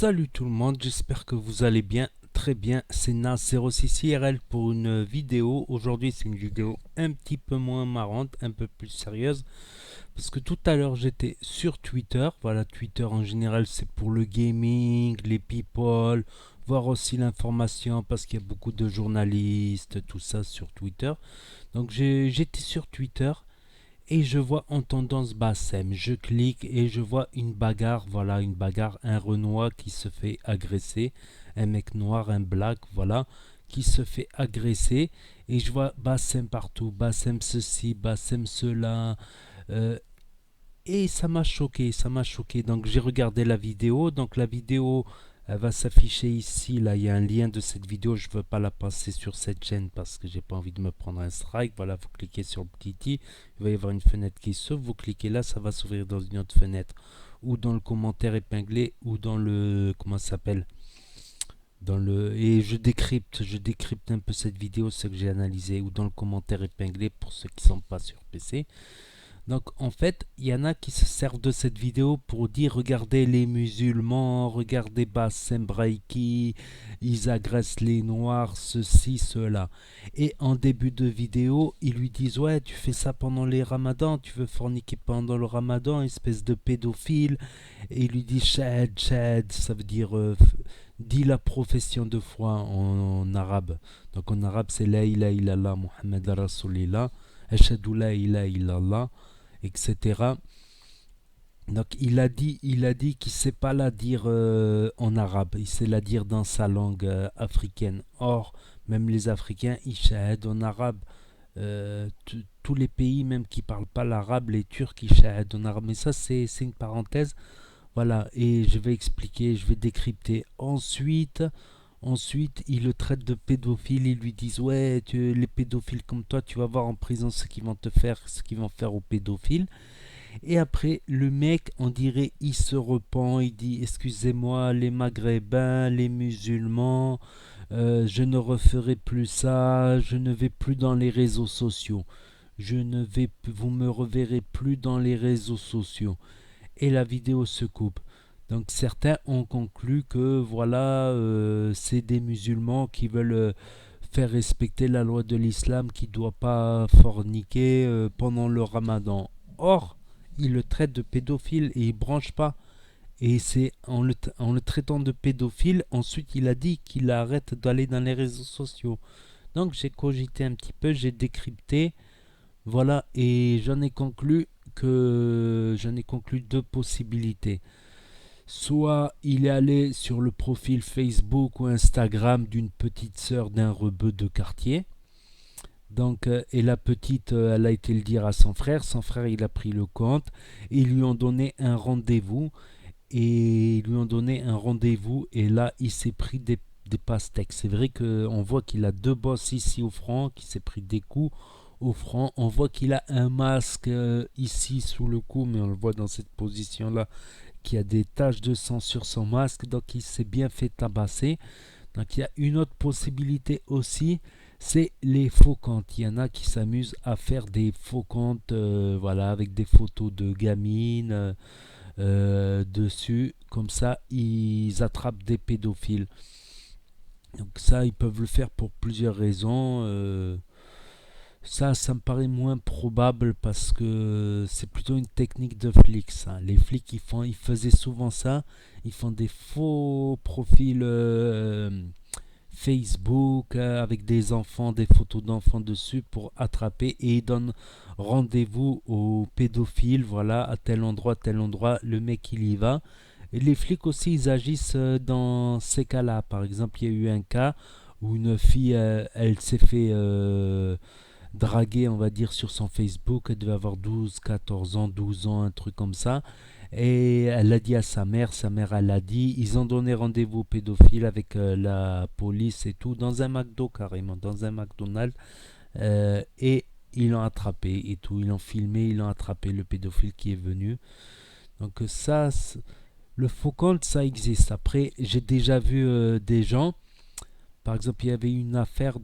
Salut tout le monde, j'espère que vous allez bien, très bien. C'est Nas06IRL pour une vidéo. Aujourd'hui, c'est une vidéo un petit peu moins marrante, un peu plus sérieuse. Parce que tout à l'heure, j'étais sur Twitter. Voilà, Twitter en général, c'est pour le gaming, les people, voir aussi l'information parce qu'il y a beaucoup de journalistes, tout ça sur Twitter. Donc, j'étais sur Twitter et je vois en tendance Bassem. Je clique et je vois une bagarre, voilà, une bagarre, un Renoir qui se fait agresser, un mec noir, un black, voilà, qui se fait agresser, et je vois Bassem partout, Bassem ceci, Bassem cela, euh, et ça m'a choqué, ça m'a choqué. Donc j'ai regardé la vidéo. Donc la vidéo, elle va s'afficher ici. Là, il y a un lien de cette vidéo. Je ne veux pas la passer sur cette chaîne parce que j'ai pas envie de me prendre un strike. Voilà, vous cliquez sur le petit i. Il va y avoir une fenêtre qui s'ouvre. Vous cliquez là, ça va s'ouvrir dans une autre fenêtre. Ou dans le commentaire épinglé, ou dans le... Comment ça s'appelle dans le, et je décrypte un peu cette vidéo, ce que j'ai analysé, ou dans le commentaire épinglé pour ceux qui ne sont pas sur PC. Donc en fait, il y en a qui se servent de cette vidéo pour dire regardez les musulmans, regardez Bassem Braiki, ils agressent les noirs, ceci, cela. Et en début de vidéo, ils lui disent ouais, tu fais ça pendant les ramadans, tu veux forniquer pendant le ramadan, espèce de pédophile. Et il lui dit shahad, shahad, ça veut dire dit la profession de foi en arabe. Donc en arabe, c'est la ilaha illallah Muhammad Rasulillah, ashhadu la ilaha illallah, etc. Donc il a dit qu'il ne sait pas la dire en arabe, il sait la dire dans sa langue africaine. Or, même les Africains, ils shahadent en arabe. Tous les pays même qui ne parlent pas l'arabe, les Turcs, ils shahadent en arabe. Mais ça, c'est une parenthèse. Voilà, et je vais expliquer, je vais décrypter. Ensuite, ils le traitent de pédophile. Ils lui disent ouais, les pédophiles comme toi, tu vas voir en prison ce qu'ils vont te faire, ce qu'ils vont faire aux pédophiles. Et après, le mec, on dirait, il se repent, il dit excusez-moi, les Maghrébins, les musulmans, je ne referai plus ça, je ne vais plus dans les réseaux sociaux. Vous me reverrez plus dans les réseaux sociaux. Et la vidéo se coupe. Donc certains ont conclu que voilà, c'est des musulmans qui veulent faire respecter la loi de l'islam, qui ne doit pas forniquer pendant le ramadan. Or, il le traite de pédophile et il branche pas. Et c'est en le traitant de pédophile, ensuite il a dit qu'il arrête d'aller dans les réseaux sociaux. Donc j'ai cogité un petit peu, j'ai décrypté, voilà, et j'en ai conclu deux possibilités. Soit il est allé sur le profil Facebook ou Instagram d'une petite sœur d'un rebeu de quartier. Donc, et la petite, elle a été le dire à son frère. Son frère, il a pris le compte. Et ils lui ont donné un rendez-vous. Et là, il s'est pris des pastèques. C'est vrai qu'on voit qu'il a deux bosses ici au front, qu'il s'est pris des coups au front. On voit qu'il a un masque ici sous le cou, mais on le voit dans cette position-là, qu'il y a des taches de sang sur son masque. Donc, il s'est bien fait tabasser. Donc il y a une autre possibilité aussi, c'est les faux comptes. Il y en a qui s'amusent à faire des faux comptes, voilà, avec des photos de gamines dessus. Comme ça, ils attrapent des pédophiles. Donc ça, ils peuvent le faire pour plusieurs raisons. Ça me paraît moins probable parce que c'est plutôt une technique de flics, ça. Les flics, ils faisaient souvent ça. Ils font des faux profils Facebook avec des enfants, des photos d'enfants dessus pour attraper, et ils donnent rendez-vous aux pédophiles, voilà, à tel endroit, le mec il y va. Et les flics aussi, ils agissent dans ces cas-là. Par exemple, il y a eu un cas où une fille, elle s'est fait draguer, on va dire, sur son Facebook. Elle devait avoir 12, 14 ans, 12 ans, un truc comme ça. Et elle l'a dit à sa mère elle l'a dit, ils ont donné rendez-vous aux pédophiles avec la police et tout, dans un McDo carrément, dans un McDonald's, et ils l'ont attrapé et tout, ils l'ont filmé, ils l'ont attrapé, le pédophile qui est venu. Donc ça, le faux compte, ça existe. Après, j'ai déjà vu des gens, par exemple, il y avait une affaire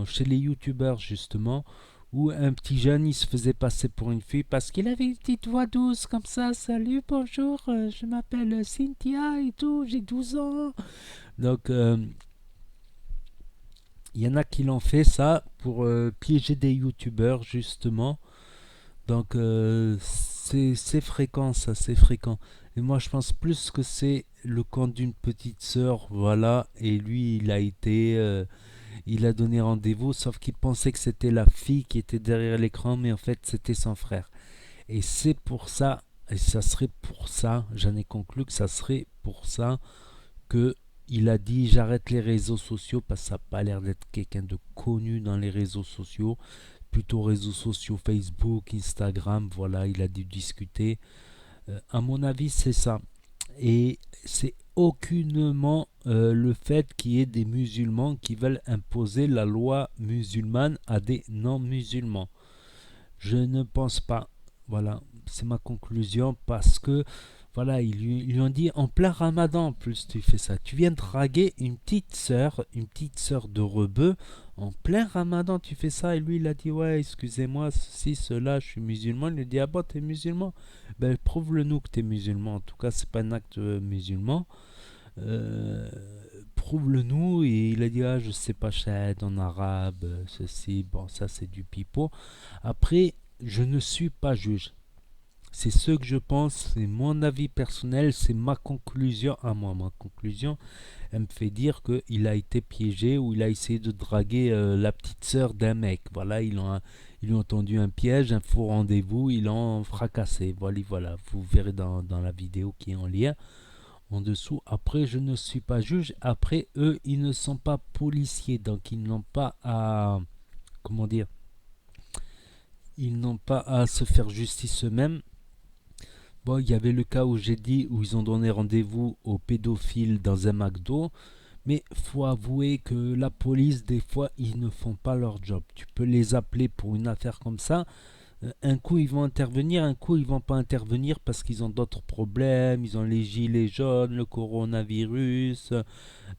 chez les youtubeurs justement, où un petit jeune il se faisait passer pour une fille parce qu'il avait une petite voix douce comme ça. Salut, bonjour, je m'appelle Cynthia et tout, j'ai 12 ans. Donc il y en a qui l'ont fait ça pour piéger des youtubeurs justement. Donc c'est fréquent ça, c'est fréquent. Et moi je pense plus que c'est le compte d'une petite sœur, voilà. Et lui il a donné rendez-vous, sauf qu'il pensait que c'était la fille qui était derrière l'écran, mais en fait c'était son frère. Et c'est pour ça, et ça serait pour ça, j'en ai conclu que ça serait pour ça que il a dit j'arrête les réseaux sociaux parce que ça n'a pas l'air d'être quelqu'un de connu dans les réseaux sociaux, plutôt réseaux sociaux Facebook, Instagram, voilà, il a dû discuter. À mon avis, c'est ça. Et c'est aucunement le fait qu'il y ait des musulmans qui veulent imposer la loi musulmane à des non-musulmans. Je ne pense pas. Voilà, c'est ma conclusion parce que voilà, ils lui ont dit en plein Ramadan en plus tu fais ça. Tu viens draguer une petite sœur de rebeu en plein Ramadan tu fais ça et lui il a dit ouais excusez-moi ceci cela je suis musulman. Il lui dit ah bon t'es musulman ben prouve-le nous que t'es musulman. En tout cas c'est pas un acte musulman. Euh, Prouve-le nous et il a dit ah je sais pas shahad en arabe ceci bon ça c'est du pipeau. Après je ne suis pas juge. C'est ce que je pense, c'est mon avis personnel, c'est ma conclusion à moi. Ma conclusion, elle me fait dire qu'il a été piégé ou il a essayé de draguer la petite sœur d'un mec. Voilà, ils ont tendu un piège, un faux rendez-vous, ils l'ont fracassé. Voilà, voilà, vous verrez dans la vidéo qui est en lien en dessous. Après, je ne suis pas juge. Après, eux, ils ne sont pas policiers, donc ils n'ont pas à... Comment dire? Ils n'ont pas à se faire justice eux-mêmes. Bon, il y avait le cas où j'ai dit où ils ont donné rendez-vous aux pédophiles dans un McDo, mais faut avouer que la police, des fois, ils ne font pas leur job. Tu peux les appeler pour une affaire comme ça. Un coup, ils vont intervenir, un coup, ils vont pas intervenir parce qu'ils ont d'autres problèmes. Ils ont les gilets jaunes, le coronavirus,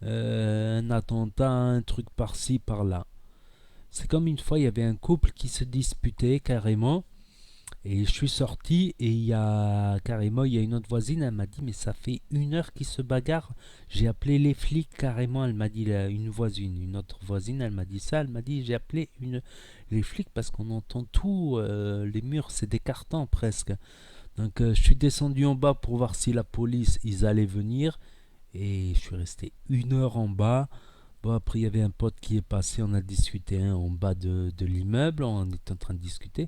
un attentat, un truc par-ci, par-là. C'est comme une fois, il y avait un couple qui se disputait carrément. Et je suis sorti et il y a carrément, il y a une autre voisine, elle m'a dit mais ça fait 1 heure qu'ils se bagarrent. J'ai appelé les flics carrément, elle m'a dit une voisine, une autre voisine, elle m'a dit ça, elle m'a dit j'ai appelé les flics parce qu'on entend tout, les murs c'est des cartons presque. Donc je suis descendu en bas pour voir si la police ils allaient venir et je suis resté 1 heure en bas. Bon après il y avait un pote qui est passé, on a discuté hein, en bas de l'immeuble, on était en train de discuter.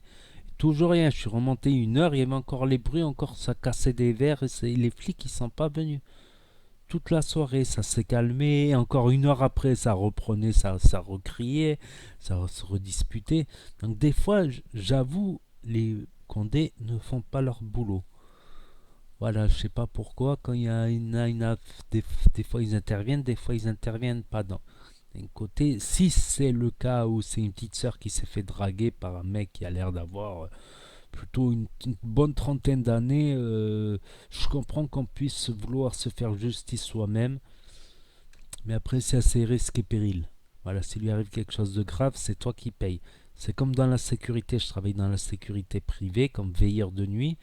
Toujours rien, je suis remonté 1 heure, il y avait encore les bruits, encore ça cassait des verres, et les flics ils sont pas venus. Toute la soirée, ça s'est calmé, encore 1 heure après, ça reprenait, ça recriait, ça se redisputait. Donc des fois, j'avoue, les condés ne font pas leur boulot. Voilà, je sais pas pourquoi, quand il y a des fois ils interviennent, des fois ils interviennent pas dans. D'un côté, si c'est le cas où c'est une petite sœur qui s'est fait draguer par un mec qui a l'air d'avoir plutôt une bonne trentaine d'années, je comprends qu'on puisse vouloir se faire justice soi-même, mais après c'est à ses risques et périls. Voilà, s'il lui arrive quelque chose de grave, c'est toi qui payes. C'est comme dans la sécurité, je travaille dans la sécurité privée comme veilleur de nuit.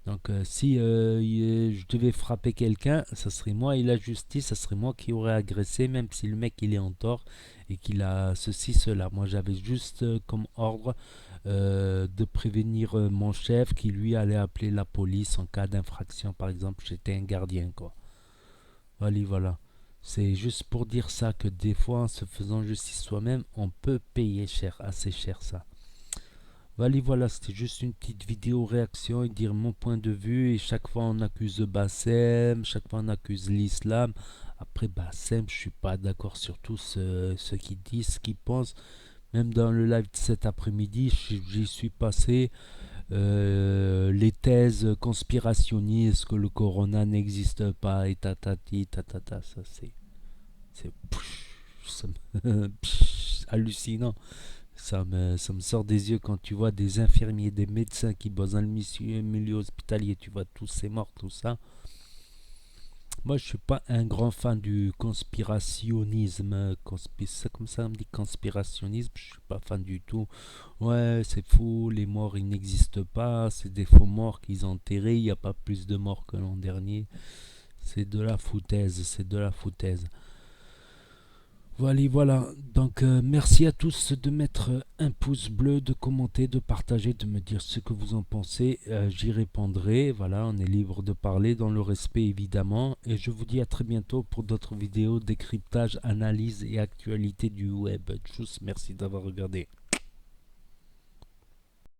Donc si je devais frapper quelqu'un, ça serait moi et la justice, ça serait moi qui aurais agressé, même si le mec il est en tort et qu'il a ceci, cela. Moi j'avais juste comme ordre de prévenir mon chef qui lui allait appeler la police en cas d'infraction. Par exemple, j'étais un gardien quoi. Voilà, voilà. C'est juste pour dire ça que des fois en se faisant justice soi-même, on peut payer cher, assez cher ça. Voilà, voilà, c'était juste une petite vidéo réaction et dire mon point de vue. Et chaque fois on accuse Bassem, chaque fois on accuse l'islam. Après Bassem, je suis pas d'accord sur tout ce qu'il dit, ce qu'il pense. Même dans le live de cet après-midi, j'y suis passé. Les thèses conspirationnistes que le corona n'existe pas et tatati tatata, ça c'est hallucinant. Ça me sort des yeux quand tu vois des infirmiers, des médecins qui bossent dans le milieu hospitalier, tu vois tous ces morts, tout ça. Moi, je suis pas un grand fan du conspirationnisme. C'est comme ça, on me dit conspirationnisme. Je suis pas fan du tout. Ouais, c'est faux, les morts, ils n'existent pas. C'est des faux morts qu'ils ont enterrés. Il n'y a pas plus de morts que l'an dernier. C'est de la foutaise, c'est de la foutaise. Voilà, voilà. Donc, merci à tous de mettre un pouce bleu, de commenter, de partager, de me dire ce que vous en pensez. J'y répondrai. Voilà, on est libre de parler dans le respect évidemment. Et je vous dis à très bientôt pour d'autres vidéos décryptage, analyse et actualité du web. Tchuss, merci d'avoir regardé.